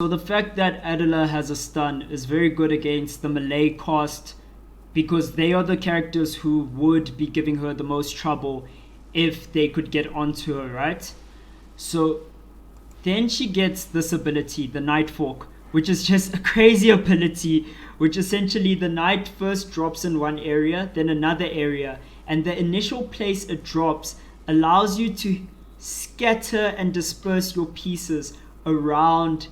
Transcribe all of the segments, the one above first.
So the fact that Adela has a stun is very good against the melee cast, because they are the characters who would be giving her the most trouble if they could get onto her, right? So then she gets this ability, the Night Fork, which is just a crazy ability, which essentially the knight first drops in one area, then another area, and the initial place it drops allows you to scatter and disperse your pieces around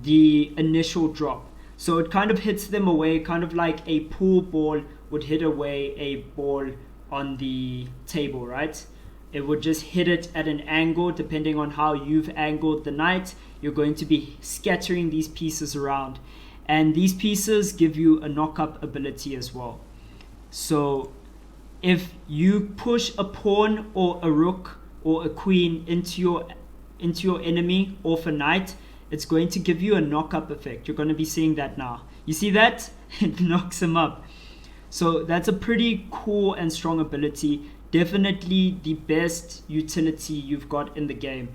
the initial drop. So it kind of hits them away, kind of like a pool ball would hit away a ball on the table, right? It would just hit it at an angle. Depending on how you've angled the knight, you're going to be scattering these pieces around. And these pieces give you a knock-up ability as well. So if you push a pawn or a rook or a queen into your enemy or for knight, it's going to give you a knock-up effect. You're going to be seeing that now. You see that? It knocks him up. So that's a pretty cool and strong ability. Definitely the best utility you've got in the game.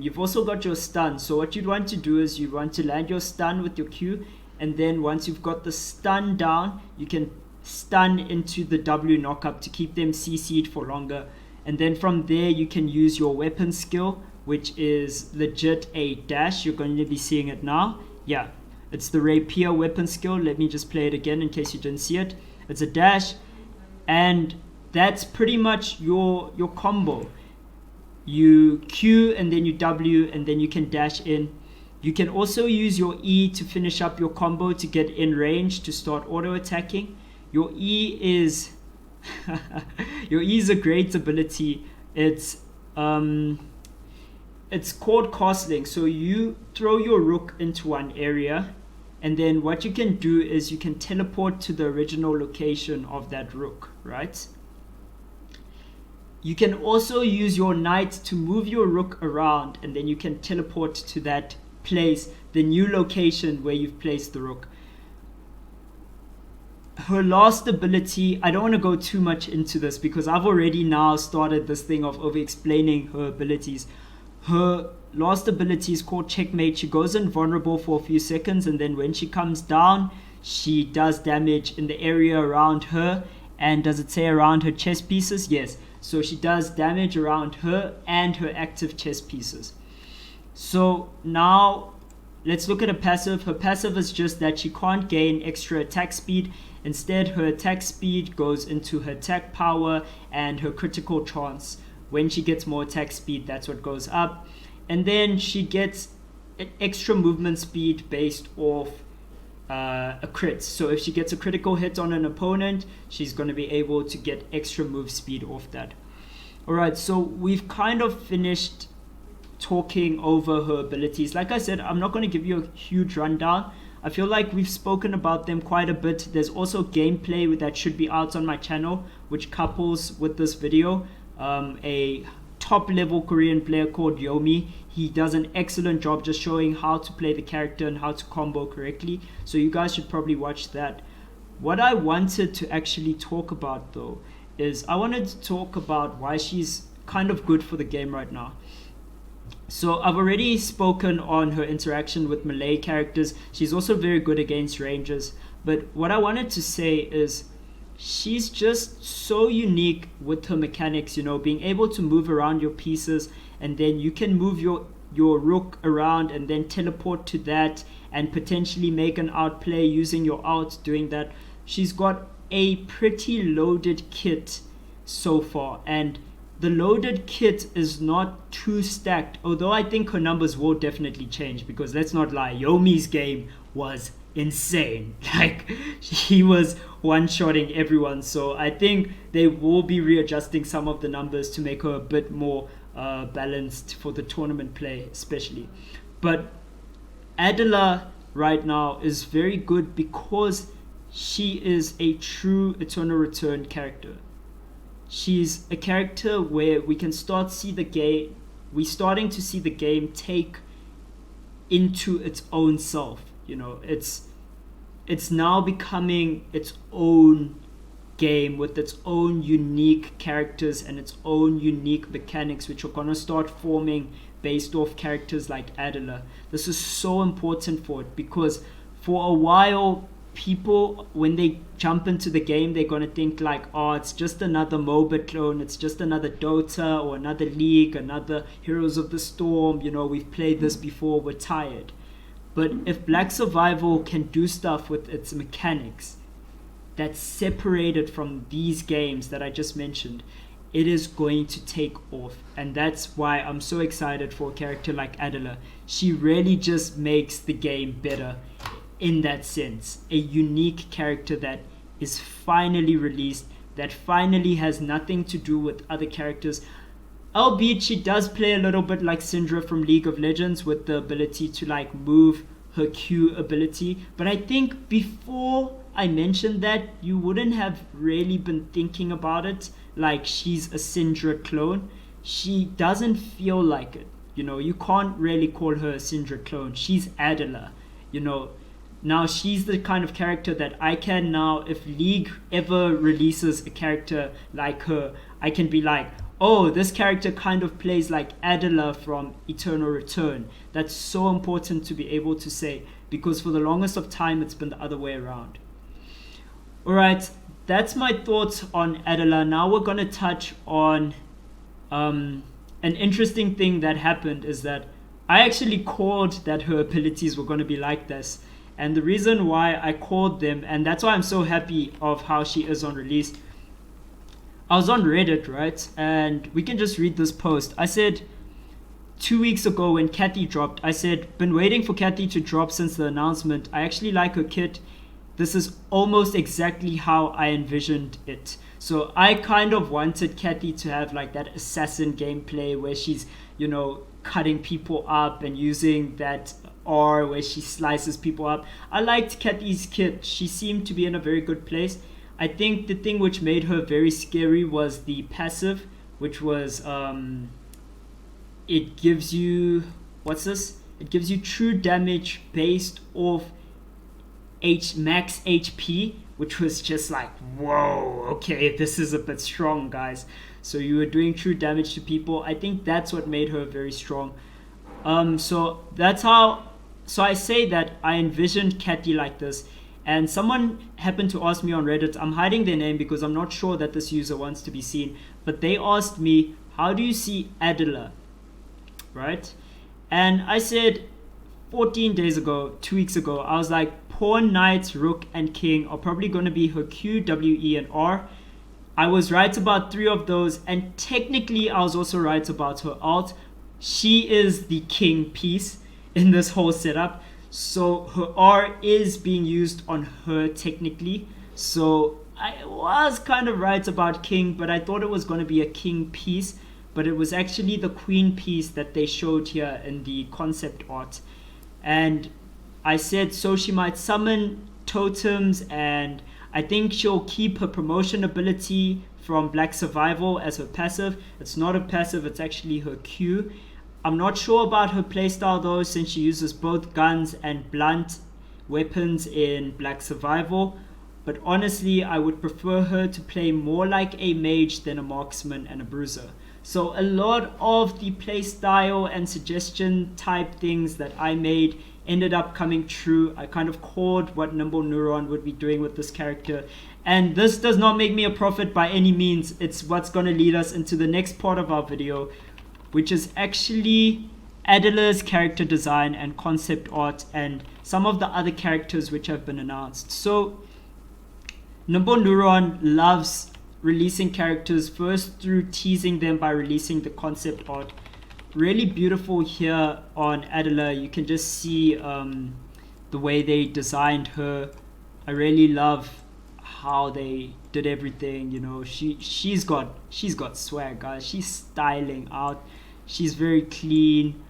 You've also got your stun. So what you'd want to do is you want to land your stun with your Q, and then once you've got the stun down, you can stun into the W knockup to keep them CC'd for longer. And then from there you can use your weapon skill, which is legit a dash. You're going to be seeing it now. Yeah, it's the rapier weapon skill. Let me just play it again in case you didn't see it. It's a dash, and that's pretty much your combo. You Q and then you W and then you can dash in. You can also use your E to finish up your combo to get in range to start auto attacking. Your E is your E is a great ability. It's called castling. So you throw your rook into one area, and then what you can do is you can teleport to the original location of that rook, right? You can also use your knight to move your rook around, and then you can teleport to that place, the new location where you've placed the rook. Her last ability, I don't want to go too much into this because I've already now started this thing of over-explaining her abilities. Her last ability is called Checkmate. She goes invulnerable for a few seconds, and then when she comes down, she does damage in the area around her. And does it say around her chess pieces? Yes. So she does damage around her and her active chess pieces. So now let's look at her passive. Her passive is just that she can't gain extra attack speed. Instead, her attack speed goes into her attack power and her critical chance. When she gets more attack speed, that's what goes up. And then she gets an extra movement speed based off a crit. So if she gets a critical hit on an opponent, she's going to be able to get extra move speed off that. Alright, so we've kind of finished talking over her abilities. Like I said, I'm not going to give you a huge rundown. I feel like we've spoken about them quite a bit. There's also gameplay that should be out on my channel, which couples with this video. A top level Korean player called Yomi. He does an excellent job just showing how to play the character and how to combo correctly. So you guys should probably watch that. What I wanted to actually talk about though is I wanted to talk about why she's kind of good for the game right now. So I've already spoken on her interaction with melee characters. She's also very good against rangers. But what I wanted to say is she's just so unique with her mechanics, you know, being able to move around your pieces, and then you can move your rook around and then teleport to that and potentially make an outplay using your out doing that. She's got a pretty loaded kit so far, and the loaded kit is not too stacked, although I think her numbers will definitely change, because let's not lie, Yomi's game was insane. Like, he was one-shotting everyone, so I think they will be readjusting some of the numbers to make her a bit more balanced for the tournament play especially. But Adela right now is very good because she is a true Eternal Return character. She's a character where we can we're starting to see the game take into its own self. You know, it's now becoming its own game with its own unique characters and its own unique mechanics, which are going to start forming based off characters like Adela. This is so important for it because for a while, people, when they jump into the game, they're going to think like, oh, it's just another MOBA clone, it's just another Dota or another League, another Heroes of the Storm, you know, we've played this before, we're tired. But if Black Survival can do stuff with its mechanics that's separated from these games that I just mentioned, it is going to take off. And that's why I'm so excited for a character like Adela. She really just makes the game better in that sense. A unique character that is finally released, that finally has nothing to do with other characters. Albeit she does play a little bit like Syndra from League of Legends with the ability to like move her Q ability. But I think before I mentioned that, you wouldn't have really been thinking about it like she's a Syndra clone. She doesn't feel like it. You know, you can't really call her a Syndra clone. She's Adela. You know, now she's the kind of character that I can now, if League ever releases a character like her, I can be like, oh, this character kind of plays like Adela from Eternal Return. That's so important to be able to say, because for the longest of time, it's been the other way around. All right, that's my thoughts on Adela. Now we're going to touch on an interesting thing that happened is that I actually called that her abilities were going to be like this. And the reason why I called them, and that's why I'm so happy of how she is on release, I was on Reddit, right? And we can just read this post. I said 2 weeks ago when Kathy dropped, I said, been waiting for Kathy to drop since the announcement. I actually like her kit. This is almost exactly how I envisioned it. So I kind of wanted Kathy to have like that assassin gameplay where she's, you know, cutting people up and using that R where she slices people up. I liked Kathy's kit. She seemed to be in a very good place. I think the thing which made her very scary was the passive, which was it gives you, what's this? It gives you true damage based off max HP, which was just like, whoa, okay, this is a bit strong, guys. So you were doing true damage to people. I think that's what made her very strong. So that's how, so I say that I envisioned Kathy like this. And someone happened to ask me on Reddit, I'm hiding their name because I'm not sure that this user wants to be seen, but they asked me, how do you see Adela, right? And I said 14 days ago, 2 weeks ago, I was like, pawn, knight, rook, and king are probably going to be her Q, W, E, and R. I was right about 3 of those, and technically I was also right about her alt. She is the king piece in this whole setup. So her R is being used on her technically. So I was kind of right about king, but I thought it was going to be a king piece. But it was actually the queen piece that they showed here in the concept art. And I said, so she might summon totems, and I think she'll keep her promotion ability from Black Survival as her passive. It's not a passive, it's actually her Q. I'm not sure about her playstyle though, since she uses both guns and blunt weapons in Black Survival. But honestly, I would prefer her to play more like a mage than a marksman and a bruiser. So a lot of the playstyle and suggestion type things that I made ended up coming true. I kind of called what Nimble Neuron would be doing with this character. And this does not make me a prophet by any means. It's what's going to lead us into the next part of our video, which is actually Adela's character design and concept art and some of the other characters which have been announced. So Nimble Neuron loves releasing characters first through teasing them by releasing the concept art. Really beautiful here on Adela. You can just see the way they designed her. I really love how they did everything. You know, she's got swag, guys. She's styling out. She's very clean.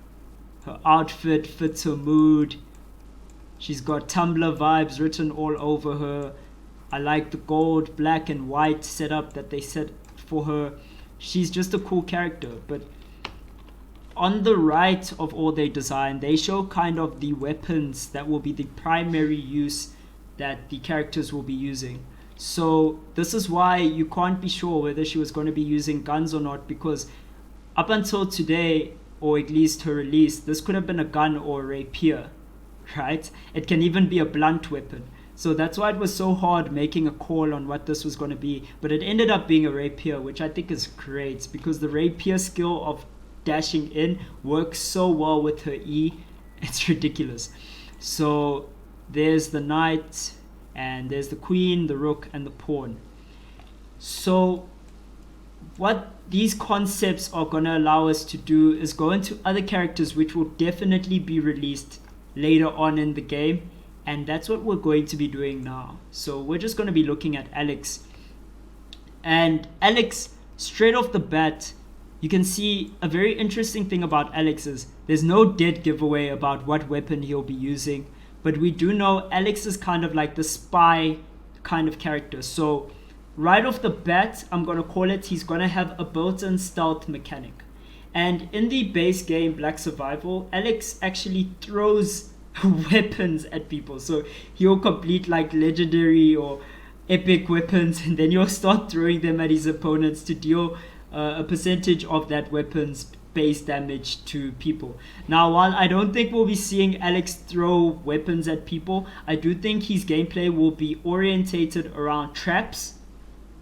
Her outfit fits her mood. She's got Tumblr vibes written all over her. I like the gold, black, and white setup that they set for her. She's just a cool character. But on the right of all they design, they show kind of the weapons that will be the primary use that the characters will be using. So this is why you can't be sure whether she was going to be using guns or not, because up until today, or at least her release, this could have been a gun or a rapier, right? It can even be a blunt weapon. So that's why it was so hard making a call on what this was going to be. But it ended up being a rapier, which I think is great because the rapier skill of dashing in works so well with her E. It's ridiculous. So there's the knight, and there's the queen, the rook, and the pawn. So what these concepts are going to allow us to do is go into other characters which will definitely be released later on in the game. And that's what we're going to be doing now. So we're just going to be looking at Alex. And Alex, straight off the bat, you can see a very interesting thing about Alex is there's no dead giveaway about what weapon he'll be using. But we do know Alex is kind of like the spy kind of character. So right off the bat, I'm going to call it, he's going to have a built-in stealth mechanic. And in the base game, Black Survival, Alex actually throws weapons at people. So he'll complete like legendary or epic weapons, and then he'll start throwing them at his opponents to deal a percentage of that weapon's base damage to people. Now, while I don't think we'll be seeing Alex throw weapons at people, I do think his gameplay will be orientated around traps,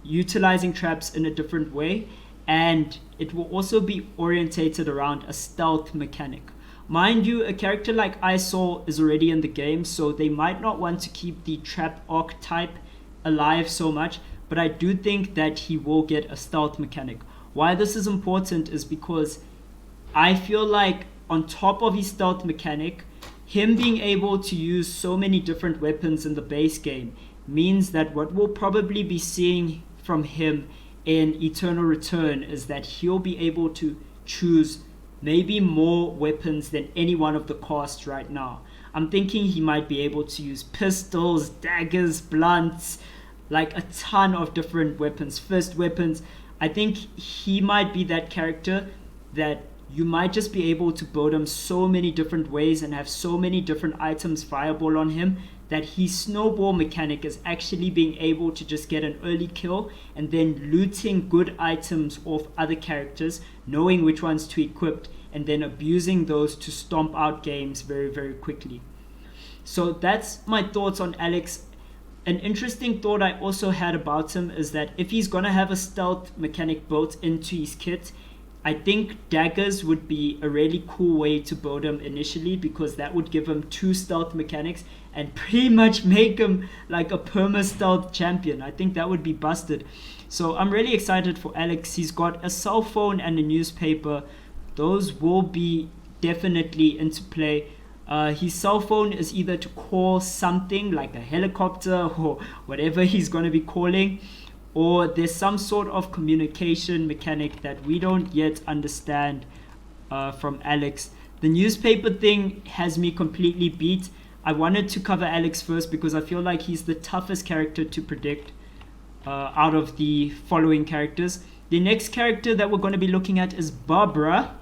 utilizing traps in a different way, and it will also be orientated around a stealth mechanic. Mind you, a character like Isol is already in the game, so they might not want to keep the trap archetype alive so much, but I do think that he will get a stealth mechanic. Why this is important is because I feel like on top of his stealth mechanic, him being able to use so many different weapons in the base game means that what we'll probably be seeing from him in Eternal Return is that he'll be able to choose maybe more weapons than any one of the cast right now. I'm thinking he might be able to use pistols, daggers, blunts, like a ton of different weapons, fist weapons. I think he might be that character that you might just be able to build him so many different ways and have so many different items viable on him that his snowball mechanic is actually being able to just get an early kill and then looting good items off other characters, knowing which ones to equip, and then abusing those to stomp out games very, very quickly. So that's my thoughts on Alex. An interesting thought I also had about him is that if he's going to have a stealth mechanic built into his kit, I think daggers would be a really cool way to build him initially, because that would give him 2 stealth mechanics and pretty much make him like a perma stealth champion. I think that would be busted. So I'm really excited for Alex. He's got a cell phone and a newspaper. Those will be definitely into play. His cell phone is either to call something like a helicopter or whatever he's going to be calling, or there's some sort of communication mechanic that we don't yet understand from Alex. The newspaper thing has me completely beat. I wanted to cover Alex first because I feel like he's the toughest character to predict out of the following characters. The next character that we're going to be looking at is Barbara.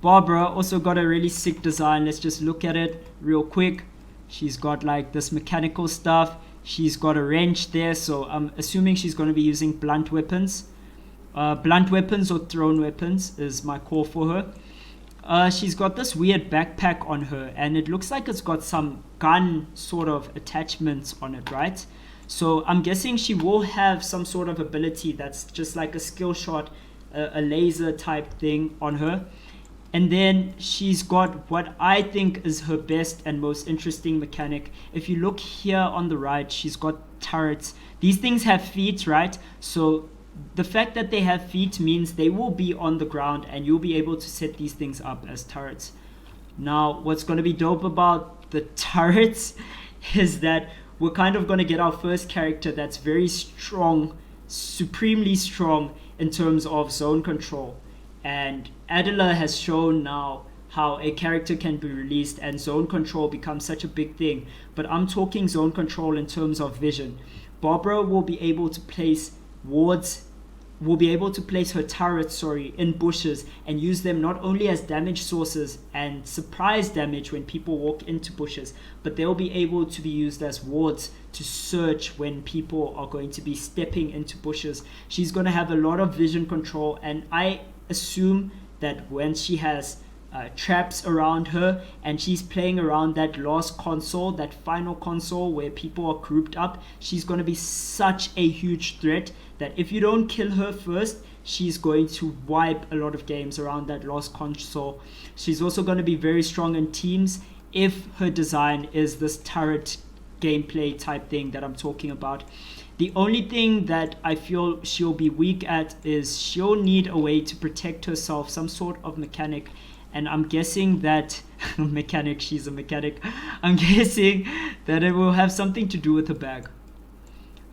Barbara also got a really sick design. Let's just look at it real quick. She's got like this mechanical stuff. She's got a wrench there, so I'm assuming she's going to be using blunt weapons. Blunt weapons or thrown weapons is my call for her. She's got this weird backpack on her, and it looks like it's got some gun sort of attachments on it, right? So I'm guessing she will have some sort of ability that's just like a skill shot, a laser type thing on her. And then she's got what I think is her best and most interesting mechanic. If you look here on the right, she's got turrets. These things have feet, right? So the fact that they have feet means they will be on the ground and you'll be able to set these things up as turrets. Now, what's going to be dope about the turrets is that we're kind of going to get our first character that's very strong, supremely strong in terms of zone control. And Adela has shown now how a character can be released and zone control becomes such a big thing. But I'm talking zone control in terms of vision. Barbara will be able to place her turrets, in bushes and use them not only as damage sources and surprise damage when people walk into bushes, but they'll be able to be used as wards to search when people are going to be stepping into bushes. She's going to have a lot of vision control, and I assume that when she has traps around her and she's playing around that last console, that final console where people are grouped up, she's going to be such a huge threat that if you don't kill her first, she's going to wipe a lot of games around that last console. She's also going to be very strong in teams if her design is this turret gameplay type thing that I'm talking about. The only thing that I feel she'll be weak at is she'll need a way to protect herself, some sort of mechanic. And I'm guessing that mechanic, she's a mechanic. I'm guessing that it will have something to do with her bag.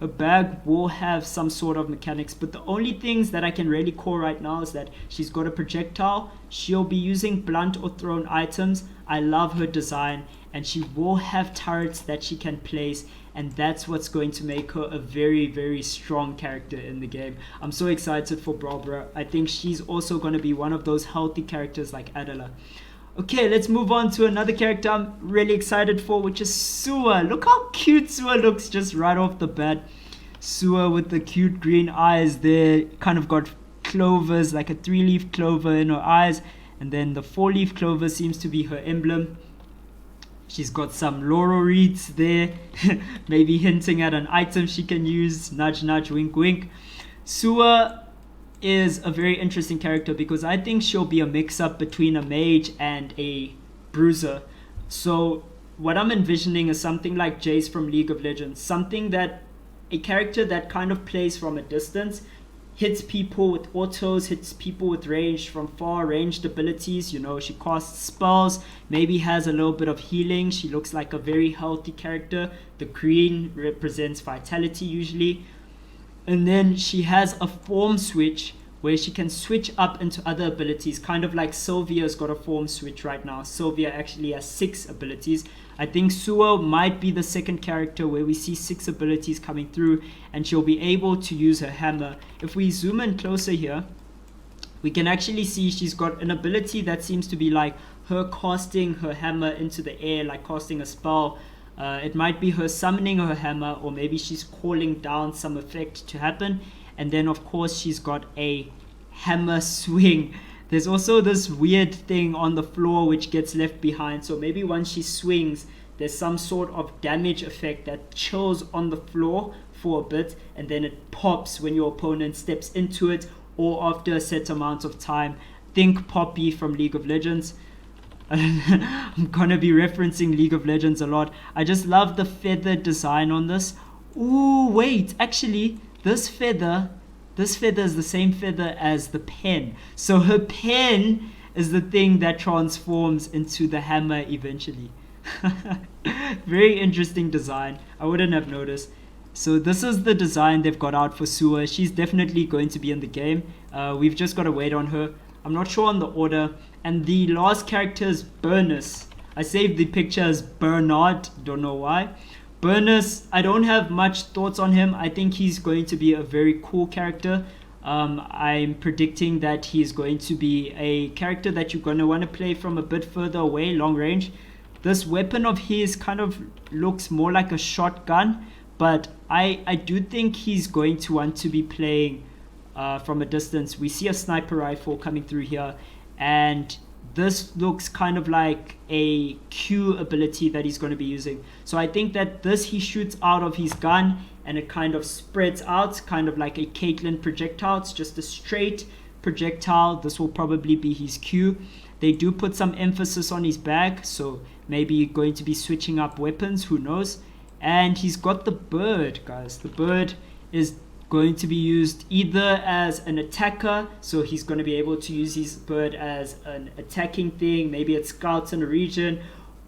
Her bag will have some sort of mechanics, but the only things that I can really call right now is that she's got a projectile. She'll be using blunt or thrown items. I love her design, and she will have turrets that she can place, and that's what's going to make her a very, very strong character in the game. I'm so excited for Barbara. I think she's also going to be one of those healthy characters like Adela. Okay, let's move on to another character I'm really excited for, which is Sua. Look how cute Sua looks just right off the bat. Sua with the cute green eyes there, kind of got clovers, like a 3-leaf clover in her eyes, and then the 4-leaf clover seems to be her emblem. She's got some laurel wreaths there, maybe hinting at an item she can use. Nudge, nudge, wink, wink. Sua is a very interesting character because I think she'll be a mix-up between a mage and a bruiser. So what I'm envisioning is something like Jace from League of Legends, something that a character that kind of plays from a distance, hits people with autos, hits people with range from far ranged abilities. You know, she casts spells, maybe has a little bit of healing. She looks like a very healthy character. The green represents vitality usually. And then she has a form switch where she can switch up into other abilities, kind of like Sylvia's got a form switch right now. Sylvia actually has 6 abilities. I think Sua might be the second character where we see 6 abilities coming through, and she'll be able to use her hammer. If we zoom in closer here, we can actually see she's got an ability that seems to be like her casting her hammer into the air, like casting a spell. It might be her summoning her hammer, or maybe she's calling down some effect to happen. And then of course she's got a hammer swing. There's also this weird thing on the floor which gets left behind. So maybe once she swings, there's some sort of damage effect that chills on the floor for a bit, and then it pops when your opponent steps into it or after a set amount of time. Think Poppy from League of Legends. I'm gonna be referencing League of Legends a lot. I just love the feather design on this. Ooh, wait, actually, this feather is the same feather as the pen. So her pen is the thing that transforms into the hammer eventually. Very interesting design. I wouldn't have noticed. So this is the design they've got out for Sua. She's definitely going to be in the game. We've just got to wait on her. I'm not sure on the order. And the last character is Bernice. I saved the picture as Bernard. Don't know why. Bernice, I don't have much thoughts on him. I think he's going to be a very cool character. I'm predicting that he's going to be a character that you're going to want to play from a bit further away, long range. This weapon of his kind of looks more like a shotgun, but I do think he's going to want to be playing from a distance. We see a sniper rifle coming through here, and this looks kind of like a Q ability that he's going to be using. So I think that this he shoots out of his gun and it kind of spreads out, kind of like a Caitlyn projectile. It's just a straight projectile. This will probably be his Q. They do put some emphasis on his bag, so maybe going to be switching up weapons, who knows. And he's got the bird, guys. The bird is going to be used either as an attacker, so he's going to be able to use his bird as an attacking thing, maybe it scouts in a region,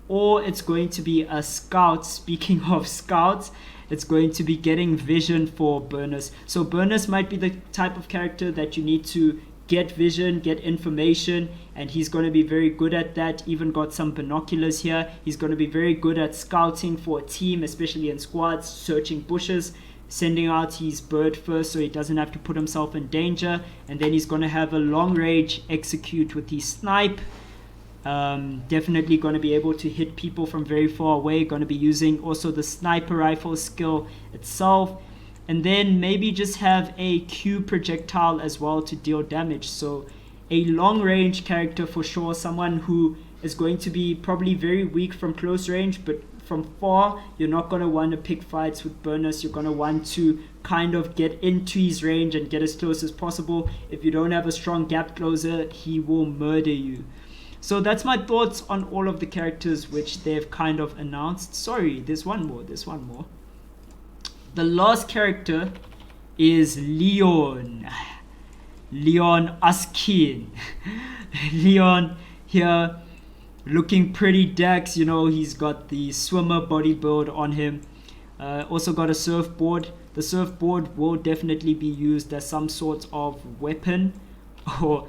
or it's going to be a scout. Speaking of scouts, it's going to be getting vision for Bernice. So Bernice might be the type of character that you need to get vision, get information, and he's going to be very good at that. Even got some binoculars here. He's going to be very good at scouting for a team, especially in squads, searching bushes, sending out his bird first so he doesn't have to put himself in danger, and then he's going to have a long range execute with his snipe. Definitely going to be able to hit people from very far away. Going to be using also the sniper rifle skill itself, and then maybe just have a Q projectile as well to deal damage. So a long range character for sure, someone who is going to be probably very weak from close range, but from far, you're not going to want to pick fights with Bernice. You're going to want to kind of get into his range and get as close as possible. If you don't have a strong gap closer, he will murder you. So that's my thoughts on all of the characters which they've kind of announced. Sorry, there's one more. The last character is Leon. Leon Askin. Leon here looking pretty dex, you know, he's got the swimmer body build on him. Also got a surfboard. The surfboard will definitely be used as some sort of weapon or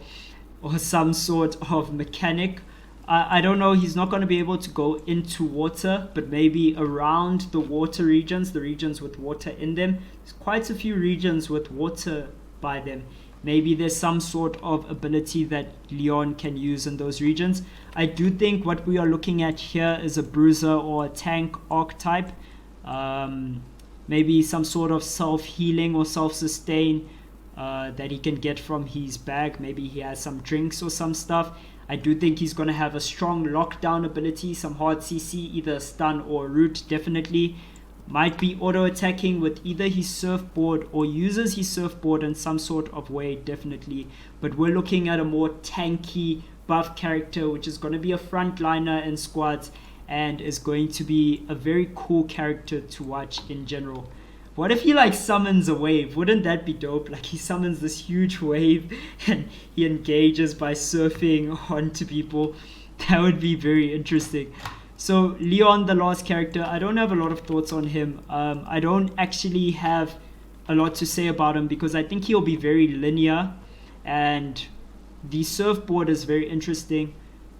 some sort of mechanic. I don't know, he's not going to be able to go into water, but maybe around the water regions, the regions with water in them. There's quite a few regions with water by them. Maybe there's some sort of ability that Leon can use in those regions. I do think what we are looking at here is a bruiser or a tank archetype. Maybe some sort of self-healing or self-sustain that he can get from his bag. Maybe he has some drinks or some stuff. I do think he's going to have a strong lockdown ability, some hard CC, either stun or root, definitely. Might be auto-attacking with either his surfboard or uses his surfboard in some sort of way, definitely. But we're looking at a more tanky buff character, which is going to be a frontliner in squads and is going to be a very cool character to watch in general. What if he like summons a wave? Wouldn't that be dope? Like he summons this huge wave and he engages by surfing onto people. That would be very interesting. So Leon, the last character, I don't have a lot of thoughts on him. I don't actually have a lot to say about him because I think he'll be very linear, and the surfboard is very interesting.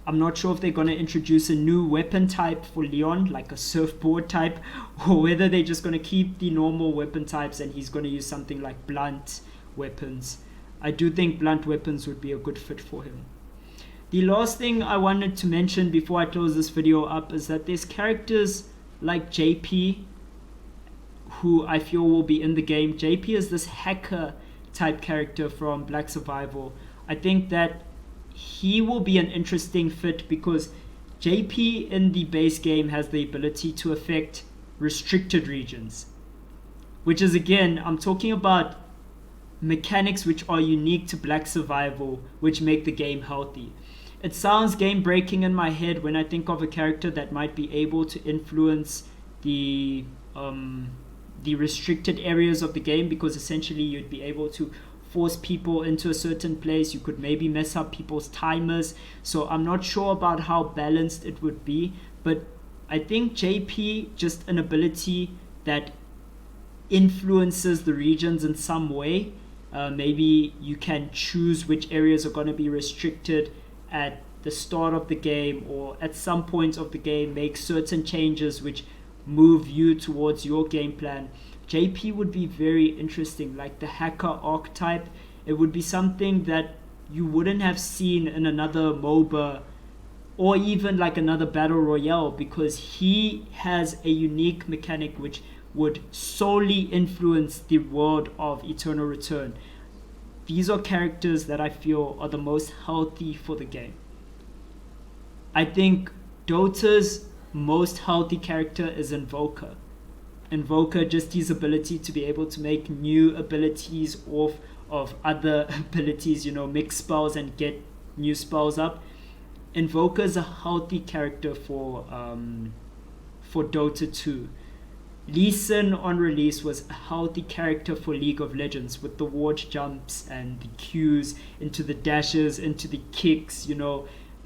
I'm not sure if they're going to introduce a new weapon type for Leon, like a surfboard type, or whether they're just going to keep the normal weapon types and he's going to use something like blunt weapons. I do think blunt weapons would be a good fit for him. The last thing I wanted to mention before I close this video up is that there's characters like JP who I feel will be in the game. JP is this hacker type character from Black Survival. I think that he will be an interesting fit because JP in the base game has the ability to affect restricted regions, which is, again, I'm talking about mechanics which are unique to Black Survival, which make the game healthy. It sounds game breaking in my head when I think of a character that might be able to influence the restricted areas of the game, because essentially you'd be able to force people into a certain place. You could maybe mess up people's timers. So I'm not sure about how balanced it would be, but I think JP, just an ability that influences the regions in some way. Maybe you can choose which areas are going to be restricted at the start of the game, or at some point of the game make certain changes which move you towards your game plan. JP would be very interesting, like the hacker archetype. It would be something that you wouldn't have seen in another MOBA or even like another battle royale, because he has a unique mechanic which would solely influence the world of Eternal Return. These are characters that I feel are the most healthy for the game. I think Dota's most healthy character is Invoker. Invoker, just his ability to be able to make new abilities off of other abilities, mix spells and get new spells up. Invoker is a healthy character for Dota 2. Lee Sin on release was a healthy character for League of Legends, with the ward jumps and the Qs into the dashes, into the kicks.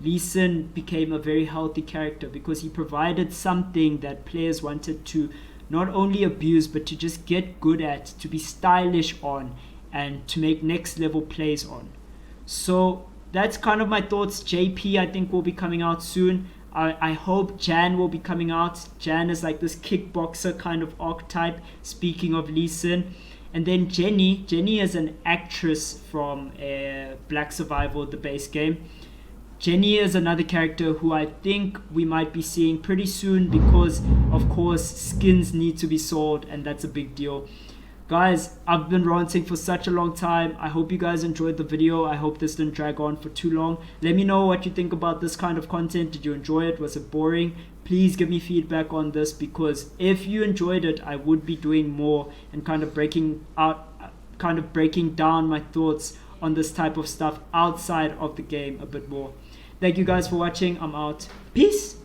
Lee Sin became a very healthy character because he provided something that players wanted to not only abuse, but to just get good at, to be stylish on, and to make next level plays on. So that's kind of my thoughts. JP, I think, will be coming out soon. I hope Jan will be coming out. Jan is like this kickboxer kind of archetype, speaking of Lee Sin. And then Jenny is an actress from Black Survival, the base game. Jenny is another character who I think we might be seeing pretty soon because, of course, skins need to be sold, and that's a big deal. Guys, I've been ranting for such a long time. I hope you guys enjoyed the video. I hope this didn't drag on for too long. Let me know what you think about this kind of content. Did you enjoy it? Was it boring? Please give me feedback on this, because if you enjoyed it, I would be doing more and kind of breaking down my thoughts on this type of stuff outside of the game a bit more. Thank you guys for watching. I'm out. Peace.